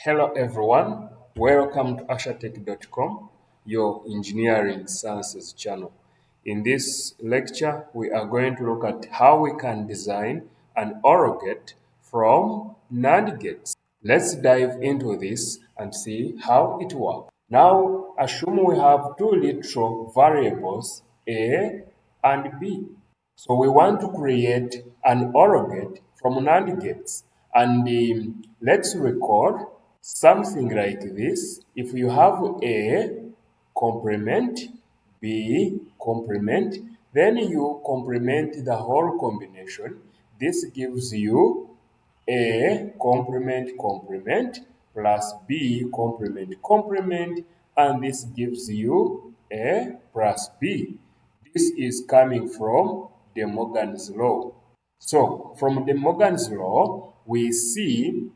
Hello everyone, welcome to ashatech.com, your engineering sciences channel. In this lecture, we are going to look at how we can design an OR gate from NAND gates. Let's dive into this and see how it works. Now, assume we have two literal variables A and B. So we want to create an OR gate from NAND gates. And let's record something like this. If you have A complement, B complement, then you complement the whole combination. This gives you A complement complement plus B complement complement, and this gives you A plus B. This is coming from De Morgan's law. So from De Morgan's law, we see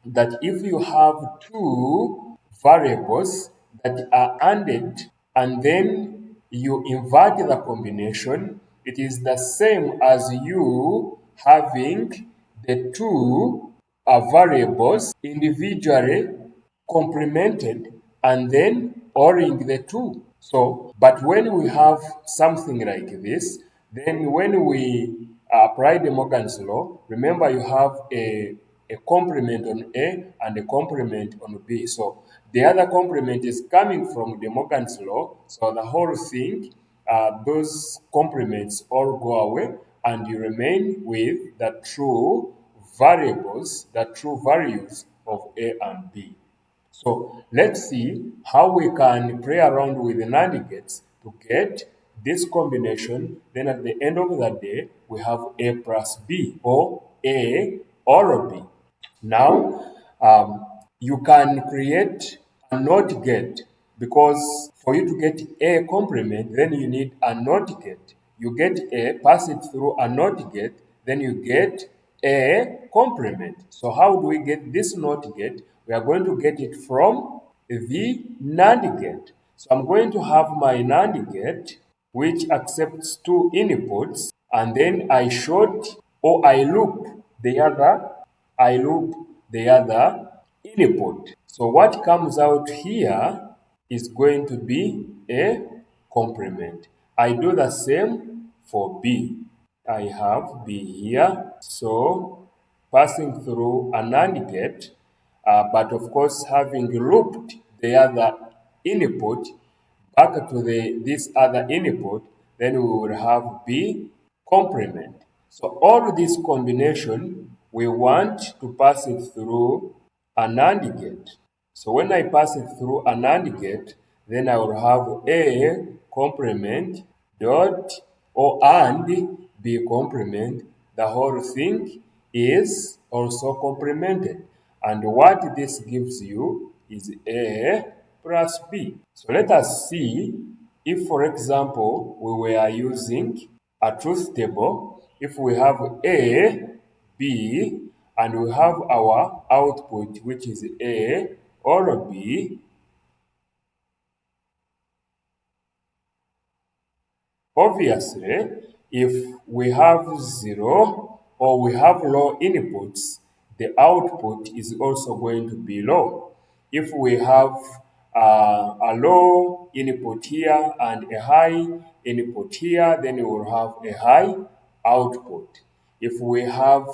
that if you have two variables that are ANDed and then you invert the combination, it is the same as you having the two variables individually complemented and then ORing the two. So, but when we have something like this, then when we apply the Morgan's law, remember you have a complement on A and a complement on B. So the other complement is coming from the Morgan's law. So the whole thing, those complements all go away and you remain with the true variables, the true values of A and B. So let's see how we can play around with the NAND gates to get this combination. Then at the end of the day, we have A plus B or A or B. Now, you can create a NOT gate because for you to get A complement, then you need a NOT gate. You get A, pass it through a NOT gate, then you get A complement. So how do we get this NOT gate? We are going to get it from the NAND gate. So I'm going to have my NAND gate which accepts two inputs, and then I short or I loop the other input. So what comes out here is going to be a complement. I do the same for B. I have B here, so passing through an AND gate, but of course having looped the other input back to this other input, then we will have B complement. So all this combination, we want to pass it through an AND gate. So when I pass it through an AND gate, then I will have A complement dot or and B complement. The whole thing is also complemented. And what this gives you is A plus B. So let us see if, for example, we were using a truth table. If we have A, B, and we have our output, which is A or B, obviously, if we have 0 or we have low inputs, the output is also going to be low. If we have a low input here and a high input here, then we will have a high output. If we have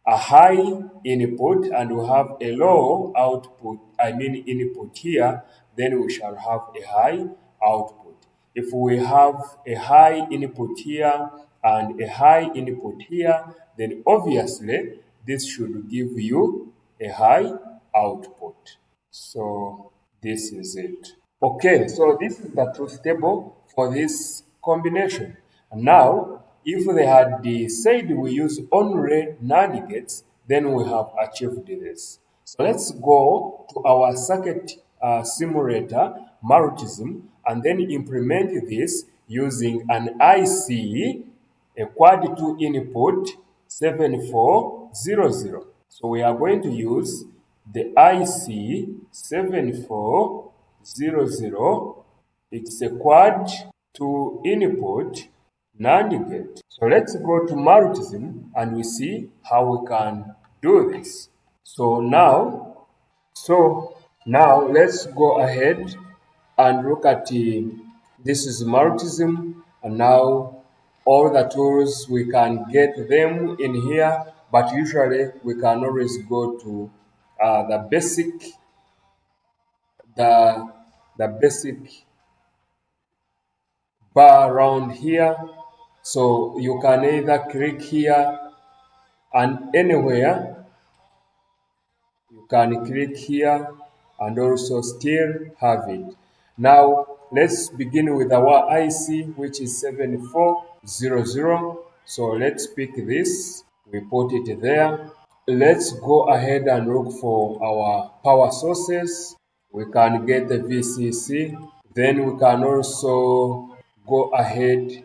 a high input and we have a low output, input here, then we shall have a high output. If we have a high input here and a high input here, then obviously this should give you a high output. So this is it. Okay, so this is the truth table for this combination. And now, if they had said we use only NAND gates, then we have achieved this. So let's go to our circuit simulator, Marutism, and then implement this using an IC, a quad 2 input 7400. So we are going to use the IC 7400. It's a quad 2 input NAND gate. So let's go to Marutism and we see how we can do this. So now So now let's go ahead and look at this is multism, and now all the tools we can get them in here, but usually we can always go to the the the basic bar around here. So you can either click here and anywhere you can click here and also still have it. Now let's begin with our IC, which is 7400. So let's pick this, we put it there. Let's go ahead and look for our power sources. We can get the VCC. Then we can also go ahead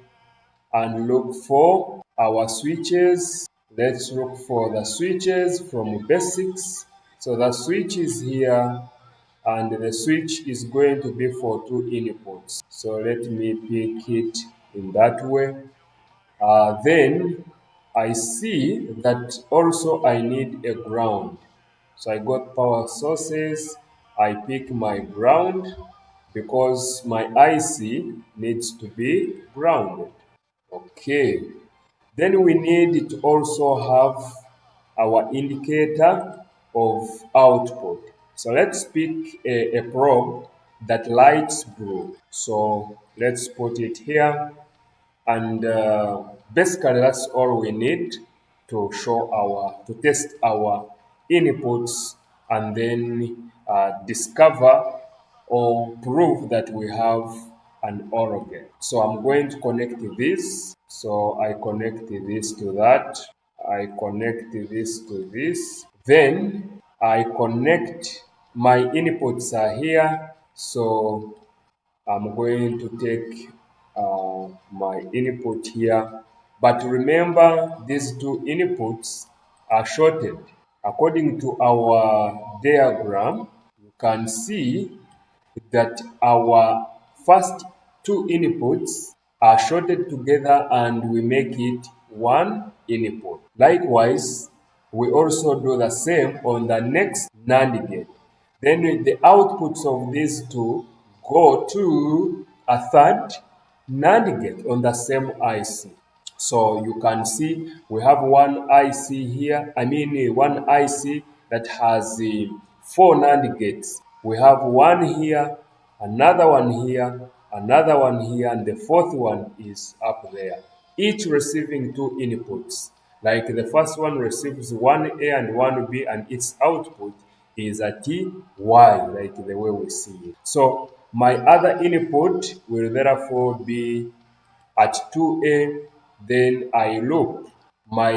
and look for our switches. Let's look for the switches from basics. So the switch is here, and the switch is going to be for two inputs. So let me pick it in that way. Then I see that also I need a ground. So I got power sources, I pick my ground because my IC needs to be grounded. Okay. Then we need to also have our indicator of output. So let's pick a probe that lights blue. So let's put it here, and basically that's all we need to show to test our inputs, and then discover or prove that we have an OR gate. So I'm going to connect this. So I connect this to that, I connect this to this, then I connect my inputs are here. So I'm going to take my input here. But remember, these two inputs are shorted. According to our diagram, you can see that our first two inputs are shorted together and we make it one input. Likewise, we also do the same on the next NAND gate. Then the outputs of these two go to a third NAND gate on the same IC. So you can see we have one IC here, one IC that has four NAND gates. We have one here, another one here, another one here, and the fourth one is up there. Each receiving two inputs. Like the first one receives one A and one B, and its output is a T Y, like the way we see it. So my other input will therefore be at 2A, then I loop my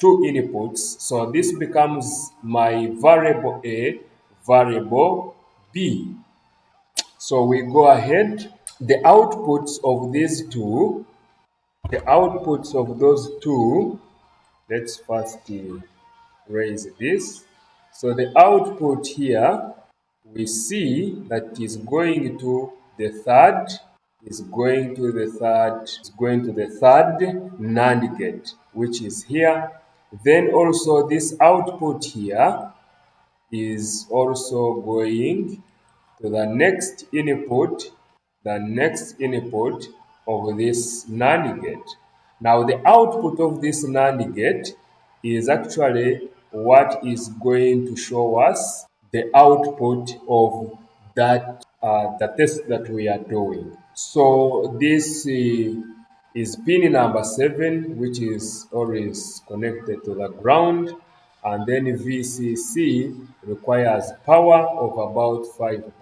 two inputs. So this becomes my variable A, variable B. So we go ahead. The outputs of these two, the outputs of those two, let's first raise this. So the output here, we see that is going to the third, is going to the third NAND gate, which is here. Then also this output here is also going to the next input of this NAND gate. Now the output of this NAND gate is actually what is going to show us the output of the test that we are doing. So this is pin number 7, which is always connected to the ground, and then VCC requires power of about 5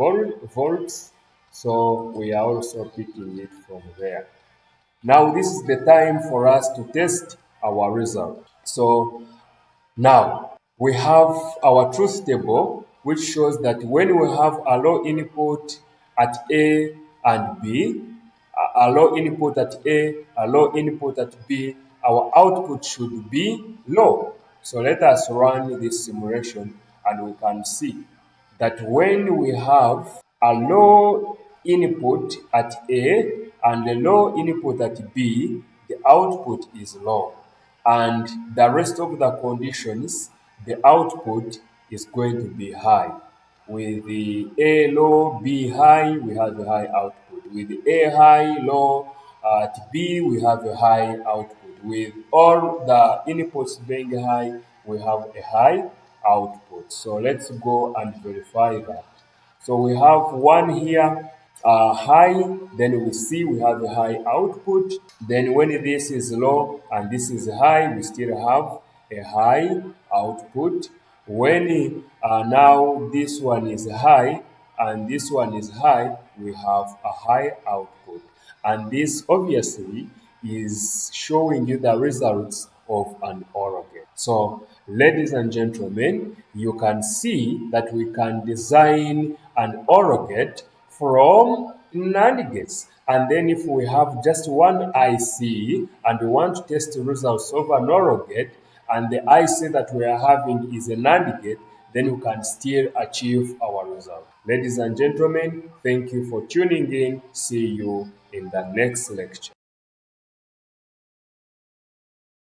volts, so we are also picking it from there. Now this is the time for us to test our result. So now we have our truth table, which shows that when we have a low input at A and B, a low input at A, a low input at B, our output should be low. So let us run this simulation and we can see that when we have a low input at A and a low input at B, the output is low. And the rest of the conditions, the output is going to be high. With the A low, B high, we have a high output. With the A high, low, at B, we have a high output. With all the inputs being high, we have a high output. So let's go and verify that. So we have one here high, then we see we have a high output. Then when this is low and this is high, we still have a high output. When now this one is high and this one is high, we have a high output. And this obviously is showing you the results of an OR gate. So, ladies and gentlemen, you can see that we can design an OR gate from NAND gates. And then if we have just one IC and we want to test the results of an OR gate, and the IC that we are having is a NAND gate, then we can still achieve our result. Ladies and gentlemen, thank you for tuning in. See you in the next lecture.